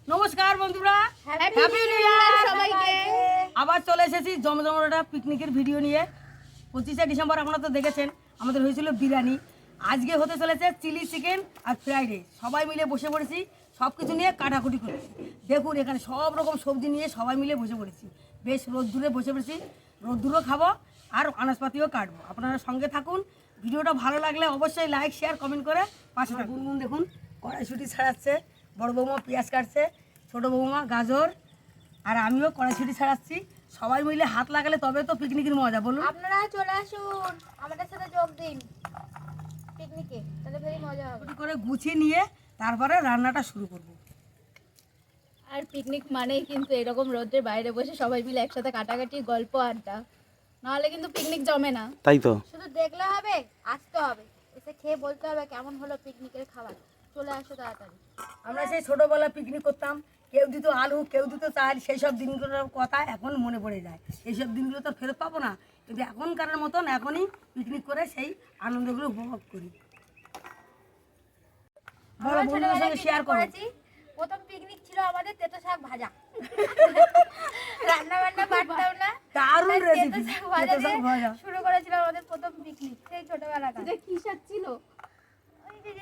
নমস্কার বন্ধুরা, happy new year সবাইকে। আবার চলে এসেছি জমজমাটা পিকনিকের ভিডিও নিয়ে। 25শে ডিসেম্বর আপনারা তো দেখেছেন আমাদের হয়েছিল বিরিয়ানি। আজকে হতে চলেছে চিলি চিকেন আর ফ্রাইড রাইস। সবাই মিলে বসে পড়েছি, সব কিছু নিয়ে কাটাকুটি করেছি। দেখুন এখানে সব রকম সবজি নিয়ে সবাই মিলে বসে পড়েছি। বেশ রোদ্দুরে বসে পড়েছি, রোদ্দুরও খাবো আর আনাজপাতিও কাটবো। আপনারা সঙ্গে থাকুন। ভিডিওটা ভালো লাগলে অবশ্যই লাইক শেয়ার কমেন্ট করে পাশে থাকুন। দেখুন কড়াইশুঁটি ছাড়াচ্ছে, বড় বৌমা পেঁয়াজ কাটছে, ছোটো বৌমা গাজর, আর আমিও কড়াইশুঁটি ছাড়াচ্ছি। সবাই মিলে হাত লাগালে তবে তো পিকনিকের মজা। বলুন, আপনারা চলে আসুন আমাদের সাথে যোগ দিন পিকনিকে, তাহলে বেশি মজা হবে। করে গুছিয়ে নিয়ে তারপরে রান্নাটা শুরু করব। আর পিকনিক মানেই কিন্তু এরকম রোদের বাইরে বসে সবাই মিলে একসাথে কাটাকাটি গল্প আড্ডা, নাহলে কিন্তু পিকনিক জমে না। তাই তো, শুধু দেখলে হবে, আসতে হবে, এসে খেয়ে বলতে হবে কেমন হলো পিকনিকের খাবার। চলে আসো তাড়াতাড়ি। আমরা সেই ছোটোবেলা পিকনিক করতাম, কেউ দিত আলু, কেউ দিত চাল। সেই সব দিনগুলোর কথা এখন মনে পড়ে যায়। এইসব দিনগুলো তো ফেরত পাবো না, কিন্তু এখনকার মতন এখনই পিকনিক করে সেই আনন্দগুলো উপভোগ করি। বড় বন্ধুদের সঙ্গে শেয়ার করেছি। প্রথম পিকনিক ছিল আমাদের তেতো শাক ভাজা। রান্না বান্না পারতাম না, দারুণ রেসিপি। তেতো শাক ভাজা শুরু করেছিলাম আমাদের প্রথম পিকনিক, সেই ছোটবেলাটা। এটা কি শাক ছিল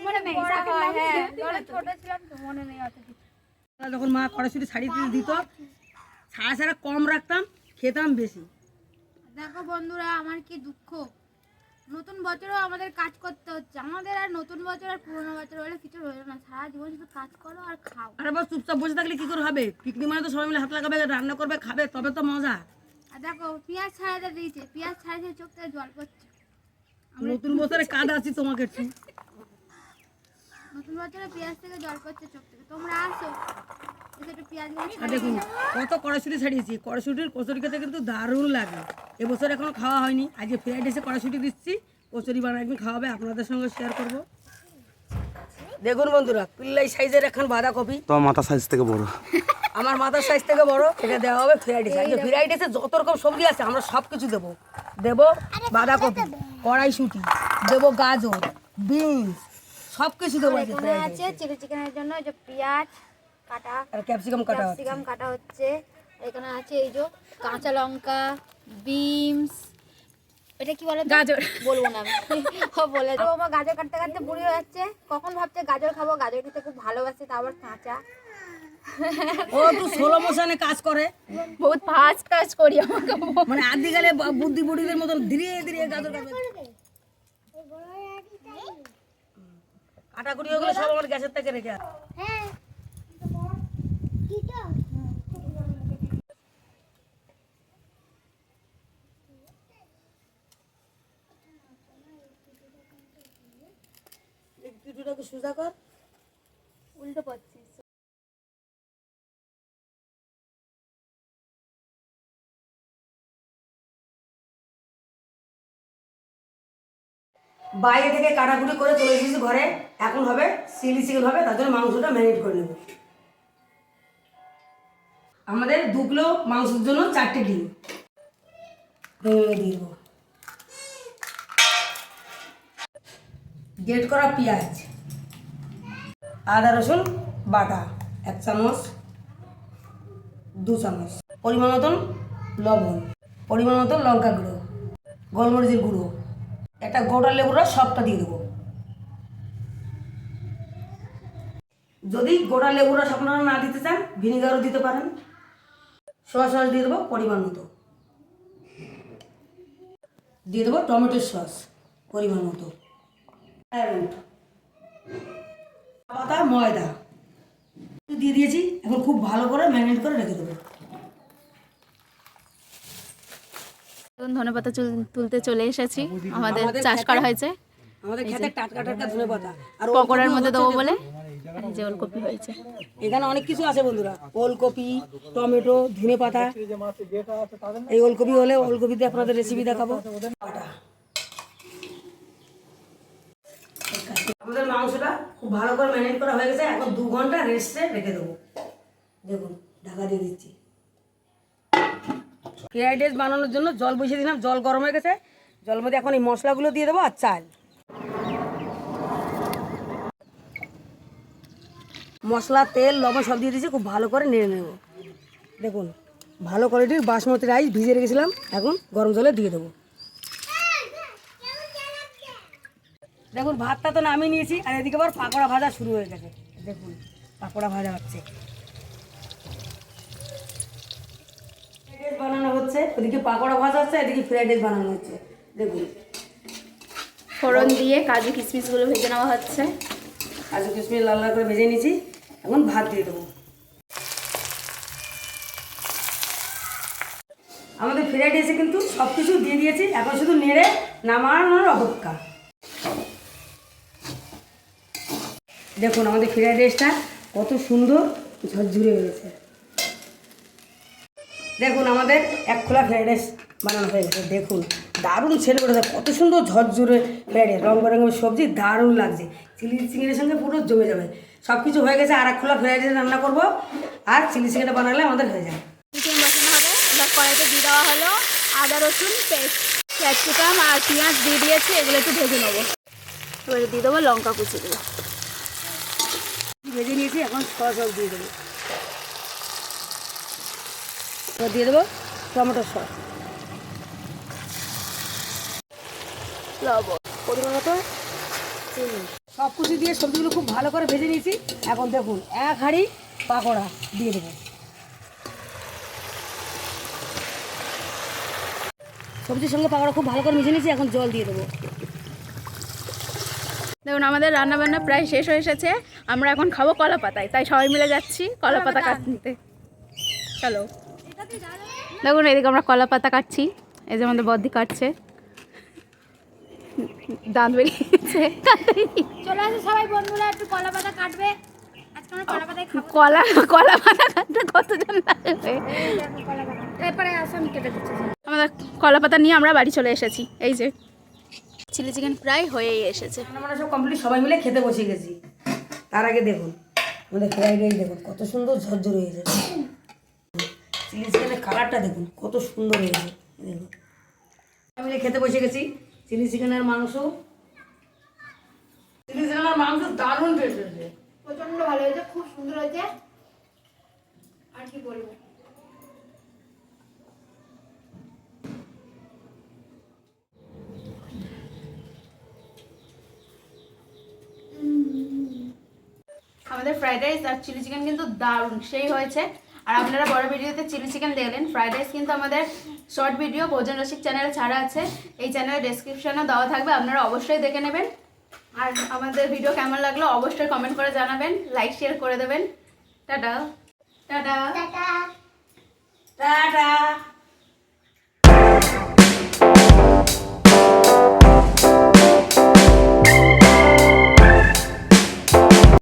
মনে নেই, শাকের নাম ছোট ছিলাম তো মনে নেই অত কিছু। যখন মা কড়াইশুঁটি ছাড়িয়ে দিত, ছাড়া ছাড়া কম রাখতাম, খেতাম বেশি। দেখো বন্ধুরা, আমার কি দুঃখ, নতুন বছরেও আমাদের কাজ করতে হচ্ছে। আমাদের আর নতুন বছর আর পুরোনো বছর হলে কিছু হলো না, সারা জীবন শুধু কাজ করো আর খাও। আর আবার চুপচাপ বসে থাকলে কি করে হবে? পিকনিক মানে তো সবাই মিলে হাত লাগাবে, রান্না করবে, খাবে, তবে তো মজা। আর দেখো পেঁয়াজ ছাড়াতে দিয়েছে, পেঁয়াজ ছাড়িয়ে চোখ থেকে জল পড়ছে। নতুন বছরে কাঁদ আছি তোমাকে। নতুন বছরে পেঁয়াজ থেকে জল পড়ছে চোখ থেকে। তোমরা আসো, এসে একটু পেঁয়াজ আর দেখুন কত কড়াইশুঁটি ছাড়িয়েছি। কড়াইশুঁটির কচুরি খেতে কিন্তু দারুণ লাগে। এবছর এখনো খাওয়া হয়নি, আজকে ফ্রাইড রাইসে কড়াইশুঁটি দিচ্ছি, কচুরি বানায় একদিন খাওয়াবে, আপনাদের সঙ্গে শেয়ার করব। দেখুন বন্ধুরা, পিল্লাই সাইজের এখন বাঁধাকপি, তোমার মাথা সাইজ থেকে বড়, আমার মাথার সাইজ থেকে বড়। এটা দেওয়া হবে ফ্রাইড রাইস। আজকে ফ্রাইড রাইসে যত রকম সবজি আছে আমরা সব কিছু দেবো। দেবো বাঁধাকপি, কড়াইশুঁটি, দেবো গাজর, বিনস, সব কিছু দেবো। এখানে আছে চিলি চিকেনের জন্য যে পেঁয়াজ কাটা আর ক্যাপসিকাম কাটা হচ্ছে। ক্যাপসিকাম কাটা হচ্ছে। এখানে আছে এই যে কাঁচা লঙ্কা, বিনস, এটা কি বলে গাজর বলবো না আমি। ও বলে তো আমার গাজর কাটতে কাটতে বুড়ি হয়ে যাচ্ছে। কখন ভাবছে গাজর খাবো, গাজর খেতে খুব ভালোবাসে, তা আবার কাঁচা। ও একটু স্লো মোশনে কাজ করে, বহুত ফাস্ট কাজ করি আমাকে, মানে আদি গেলে বুদ্ধি বুড়িদের মতন ধীরে ধীরে গাজর কাটবে। কাটাকুটি ওগুলো সব আমার গ্যাসের থেকে রেখে আসে। কিছুটাকে সোজা কর, উল্টো পড়ছে। বাইরে থেকে কাটাকুটি করে চলে এসেছি ঘরে। এখন হবে চিলি চিকেন হবে, তার জন্য মাংসটা ম্যারিনেট করে নেব। আমাদের 2 কিলো মাংসের জন্য 4টে ডিম দিয়ে দেবো। গ্রেট করা পেঁয়াজ, আদা রসুন বাটা 1 চামচ, 2 চামচ, পরিমাণ মতন লবণ, পরিমাণ মতন লঙ্কা গুঁড়ো, গোলমরিচের গুঁড়ো, একটা গোটা লেবুর রস সবটা দিয়ে দেবো। যদি গোটা লেবুর রস আপনারা না দিতে চান ভিনিগারও দিতে পারেন। সোয়া সস দিয়ে দেবো পরিমাণ মতো, দিয়ে দেবো টমেটোর সস পরিমাণ মতো, পাতা ময়দা দিয়ে দিয়েছি। এখন খুব ভালো করে ম্যারিনেট করে রেখে দেবো। ধনেপাতা তুলতে চলে এসেছি, আমাদের চাষ করা হয়েছে। আমাদের খেতে টাটকা টাটকা ধনেপাতা আর পকোড়ার মধ্যে দেবো বলে এই যে ওলকপি হয়েছে। এখানে অনেক কিছু আছে বন্ধুরা, ওলকপি, টমেটো, ধনেপাতা। এই ওলকপি হলে ওলকপি দিয়ে আপনাদের রেসিপি দেখাবো। আমাদের মাংসটা খুব ভালো করে ম্যারিনেট করা হয়ে গেছে। এখন 2 ঘন্টা রেস্টে রেখে দেবো। দেখুন ঢাকা দিয়ে দিচ্ছি। ফ্রাইড রাইস বানানোর জন্য জল বসিয়ে দিলাম, জল গরম হয়ে গেছে। জলের মধ্যে এখন এই মশলাগুলো দিয়ে দেবো আর চাল। মশলা তেল লবণ সব দিয়ে দিয়েছি, খুব ভালো করে নেড়ে নেব। দেখুন ভালো কোয়ালিটির বাসমতি রাইস ভিজিয়ে রেখেছিলাম, এখন গরম জলে দিয়ে দেবো। দেখুন ভাতটা তো নামিয়ে নিয়েছি, আর এদিকে আবার পাকোড়া ভাজা শুরু হয়ে গেছে। দেখুন পাকোড়া ভাজা হচ্ছে, ফ্রাইড রাইস বানানো হচ্ছে। ওদিকে পাকোড়া ভাজা হচ্ছে, এদিকে ফ্রাইড রাইস বানানো হচ্ছে। দেখুন ফোড়ন দিয়ে কাজু কিশমিশগুলো ভেজে নেওয়া হচ্ছে। কাজু কিশমিশ লাল লাল করে ভেজে নিয়েছি, এখন ভাত দিয়ে দেবো। আমাদের ফ্রাইড রাইসে কিন্তু সব কিছু দিয়ে দিয়েছি, এখন শুধু নেড়ে নামানোর অপেক্ষা। দেখুন আমাদের ফ্রাইড রাইসটা কত সুন্দর ঝরঝরে হয়েছে। দেখুন আমাদের এক খোলা ফ্রাইড রাইস বানানো হয়ে গেছে। দেখুন দারুণ ছেলে করে, কত সুন্দর ঝরঝরে ফ্রাইড রাইস, রঙ বেরঙের সবজি দারুণ লাগছে, চিলি চিকেনের সঙ্গে পুরো জমে যাবে। সব কিছু হয়ে গেছে, আর এক খোলা ফ্রাইড রাইস রান্না করবো, আর চিলি চিকেনটা বানালে আমাদের হয়ে যায়। চিকেন বসানো হবে, এবার কড়াইতে দিয়ে দেওয়া হলো আদা রসুন পেস্ট, ক্যাপসিকাম আর পেঁয়াজ দিয়ে দিয়েছি, এগুলো একটু ভেজে নেবো। এবারে দিয়ে দেবো লঙ্কা কুচিগুলো। ভেজে নিয়েছি, এখন সস দিয়ে দেবো। এবার দিয়ে দেবো টমেটো সস, লবণ, পরিমাণ মতো চিনি, সব কিছু দিয়ে সবজিগুলো খুব ভালো করে ভেজে নিয়েছি। এখন দেখুন এক হাঁড়ি পাকোড়া দিয়ে দেবো। সবজির সঙ্গে পাকোড়া খুব ভালো করে মিশে নিয়েছি, এখন জল দিয়ে দেবো। দেখুন আমাদের রান্না বান্না প্রায় শেষ হয়ে এসেছে, আমরা এখন খাবো কলা পাতায়, তাই সবাই মিলে যাচ্ছি কলা পাতা কাটতে। চলো দেখুন এদিকে আমরা কলা পাতা কাটছি, এই যে আমাদের বদ্দি কাটছে, দাঁত বেরিয়েছে। চলে আসো সবাই বন্ধুরা, একটু কলা পাতা কাটবে। আজকে আমরা কলা পাতায় খাবো। কলা পাতা কাটতে কতজন লাগবে? কলা পাতা এরপরে আসো, আমি কেটে দিচ্ছি। আমাদের কলা পাতা নিয়ে আমরা বাড়ি চলে এসেছি। এই যে চিলি চিকেন প্রায় হয়েই এসেছে। আমরা সব কমপ্লিট, সবাই মিলে খেতে বসে গেছি। তার আগে দেখুন আমাদের ফ্রাইড রাইস দেখুন কত সুন্দর ঝরঝর হয়েছে। চিলি চিকেনের কালারটা দেখুন কত সুন্দর হয়েছে। দেখুন সবাই মিলে খেতে বসে গেছি। চিলি চিকেনের মাংস দারুণ টেস্ট হয়েছে, প্রচন্ড ভালো হয়েছে, খুব সুন্দর হয়েছে, আর কি বলবো। আমাদের ফ্রাইড রাইস আর চিলি চিকেন কিন্তু দারুণ সেই হয়েছে। আর আপনারা বড় ভিডিওতে চিলি চিকেন দেখলেন, ফ্রাইড রাইস কিন্তু আমাদের শর্ট ভিডিও ভোজন রসিক চ্যানেলে ছাড়া আছে, এই চ্যানেলের ডেসক্রিপশনে দেওয়া থাকবে, আপনারা অবশ্যই দেখে নেবেন। আর আমাদের ভিডিও কেমন লাগলো অবশ্যই কমেন্ট করে জানাবেন, লাইক শেয়ার করে দেবেন। Tata tata tata.